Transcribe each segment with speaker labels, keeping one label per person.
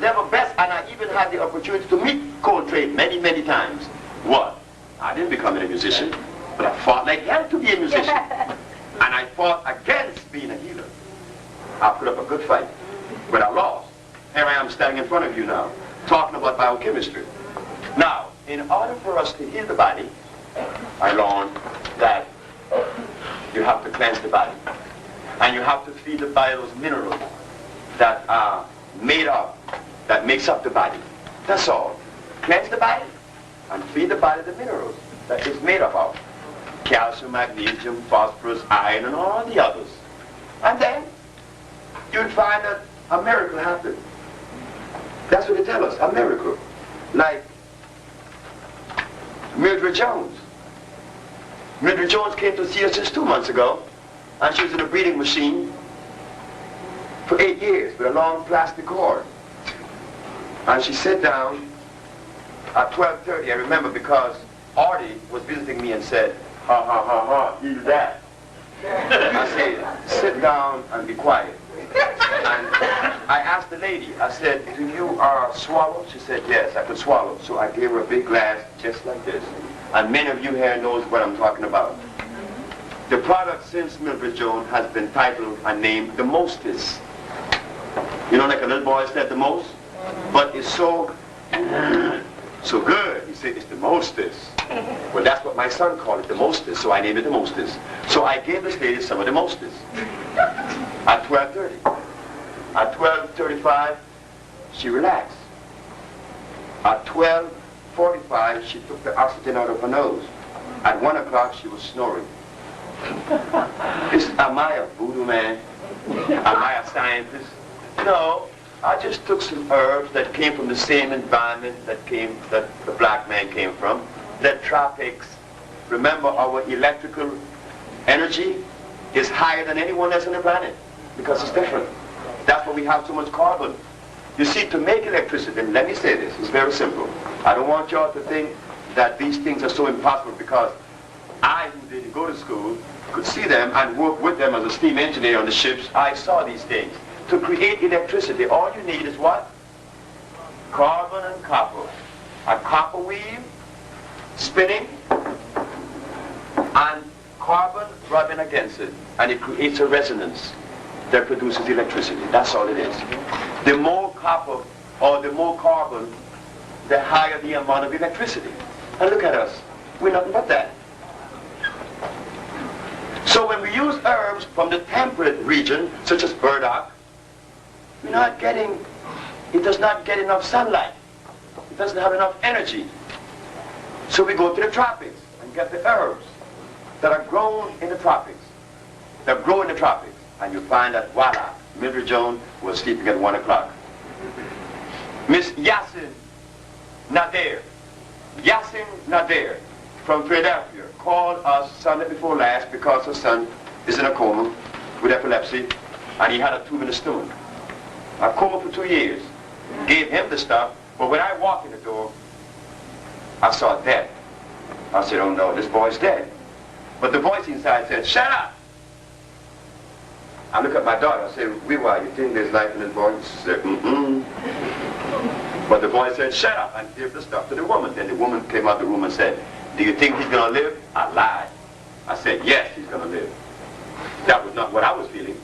Speaker 1: level best, and I even had the opportunity to meet Coltrane many, many times. What? I didn't become a musician, but I fought like hell to be a musician. And I fought against being a healer. I put up a good fight, but I lost. Here I am standing in front of you now, talking about biochemistry. Now, in order for us to heal the body, I learned that you have to cleanse the body. And you have to feed the body those minerals that are made up, that makes up the body. That's all. Cleanse the body and feed the body the minerals that it's made up of. Calcium, magnesium, phosphorus, iron, and all the others. And then you'd find that a miracle happened. That's what they tell us, a miracle. Like Mildred Jones. Mildred Jones came to see us just 2 months ago, and she was in a breeding machine for 8 years with a long plastic cord. And she sat down at 12:30, I remember, because Artie was visiting me and said, ha ha ha ha, you do that. I said, sit down and be quiet. And I asked the lady, I said, do you swallow? She said, yes, I could swallow. So I gave her a big glass just like this. And many of you here knows what I'm talking about. The product since Mildred Jones has been titled and named the Mostest. You know, like a little boy said the most? But it's so good. He said, it's the Mostest. Well, that's what my son called it, the Mostest, so I named it the Mostest. So I gave this lady some of the Mostest at 12:30. At 12:35, she relaxed. At 12:45, she took the oxygen out of her nose. At 1 o'clock, she was snoring. Am I a voodoo man? Am I a scientist? No, I just took some herbs that came from the same environment that the black man came from. The tropics. Remember, our electrical energy is higher than anyone else on the planet because it's different. That's why we have so much carbon. You see, to make electricity, and let me say this, it's very simple. I don't want y'all to think that these things are so impossible, because I, who didn't go to school, could see them and work with them as a steam engineer on the ships. I saw these things. To create electricity, all you need is what? Carbon and copper. A copper weave, spinning, and carbon rubbing against it. And it creates a resonance that produces electricity. That's all it is. The more copper or the more carbon, the higher the amount of electricity. And look at us. We're nothing but that. So when we use herbs from the temperate region, such as burdock, we're not getting, it does not get enough sunlight. It doesn't have enough energy. So we go to the tropics and get the herbs that are grown in the tropics. That grow in the tropics. And you find that, voila, Mildred Jones was sleeping at 1 o'clock. Miss Yasin Nader from Philadelphia called us Sunday before last because her son is in a coma with epilepsy, and he had a tumor in the stomach. A coma for 2 years. Gave him the stuff, but when I walked in the door, I saw death. I said, oh no, this boy's dead. But the voice inside said, shut up! I look at my daughter, I said, Wiwa, you think there's life in this boy? She said, mm-mm. But the boy said, shut up, and gave the stuff to the woman. Then the woman came out of the room and said, do you think he's going to live? I lied. I said, yes, he's going to live. That was not what I was feeling.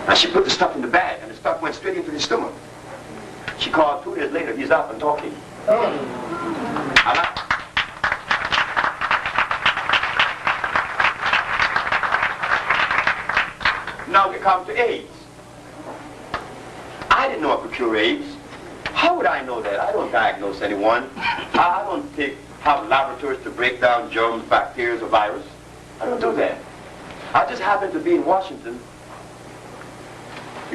Speaker 1: And she put the stuff in the bag, and the stuff went straight into his stomach. She called 2 days later, he's up and talking. I lied. Now we come to AIDS. I didn't know I could cure AIDS. How would I know that? I don't diagnose anyone. I don't have laboratories to break down germs, bacteria, or virus. I don't do that. I just happen to be in Washington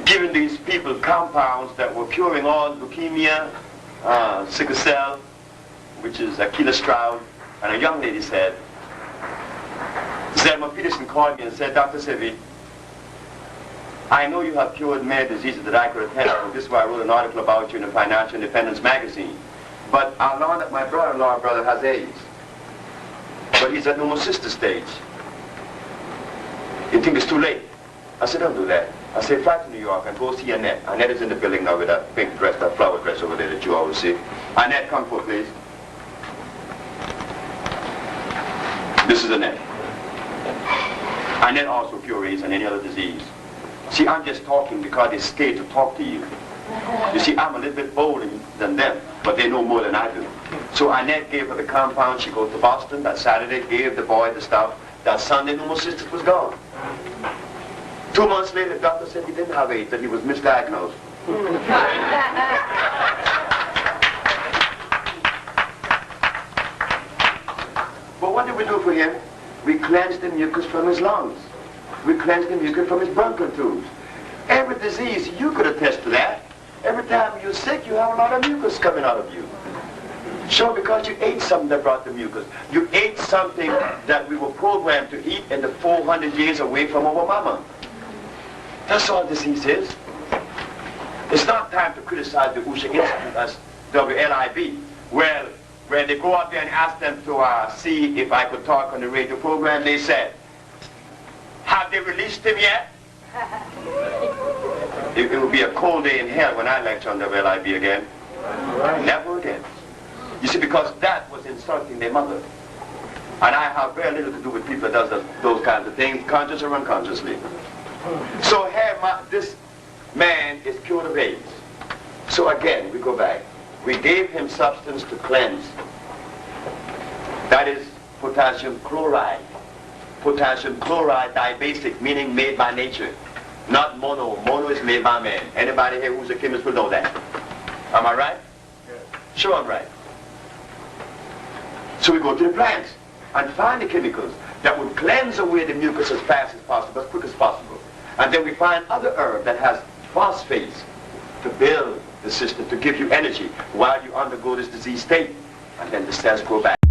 Speaker 1: giving these people compounds that were curing all leukemia, sickle cell, which is Achilles Stroud, and a young lady said, Zelma Peterson called me and said, Dr. Sebi, I know you have cured many diseases that I could attend to. This is why I wrote an article about you in the Financial Independence magazine. But I learned that my brother-in-law brother has AIDS. But he's at pneumocystis stage. You think it's too late? I said, don't do that. I said, fly to New York and go see Annette. Annette is in the building now with that pink dress, that flower dress over there that you always see. Annette, come forward, please. This is Annette. Annette also cures AIDS and any other disease. See, I'm just talking because they're scared to talk to you. You see, I'm a little bit bolder than them, but they know more than I do. So Annette gave her the compound. She goes to Boston that Saturday, gave the boy the stuff. That Sunday, no more sisters was gone. 2 months later, the doctor said he didn't have AIDS, that he was misdiagnosed. But what did we do for him? We cleansed the mucus from his lungs. We cleansed the mucus from his bronchial tubes. Every disease, you could attest to that. Every time you're sick, you have a lot of mucus coming out of you. Sure, because you ate something that brought the mucus. You ate something that we were programmed to eat in the 400 years away from our mama. That's all disease is. It's not time to criticize the Usha Institute as WLIB. Well, when they go out there and ask them to see if I could talk on the radio program, they said, have they released him yet? It would be a cold day in hell when I lecture on WLIB again. Never again. You see, because that was insulting their mother. And I have very little to do with people that does those kinds of things, conscious or unconsciously. So here, this man is cured of AIDS. So again, we go back. We gave him substance to cleanse. That is potassium chloride. Potassium chloride dibasic, meaning made by nature. Not mono. Mono is made by man. Anybody here who's a chemist will know that. Am I right? Yes. Sure I'm right. So we go to the plants and find the chemicals that will cleanse away the mucus as fast as possible, as quick as possible. And then we find other herb that has phosphates to build the system, to give you energy while you undergo this disease state. And then the cells grow back.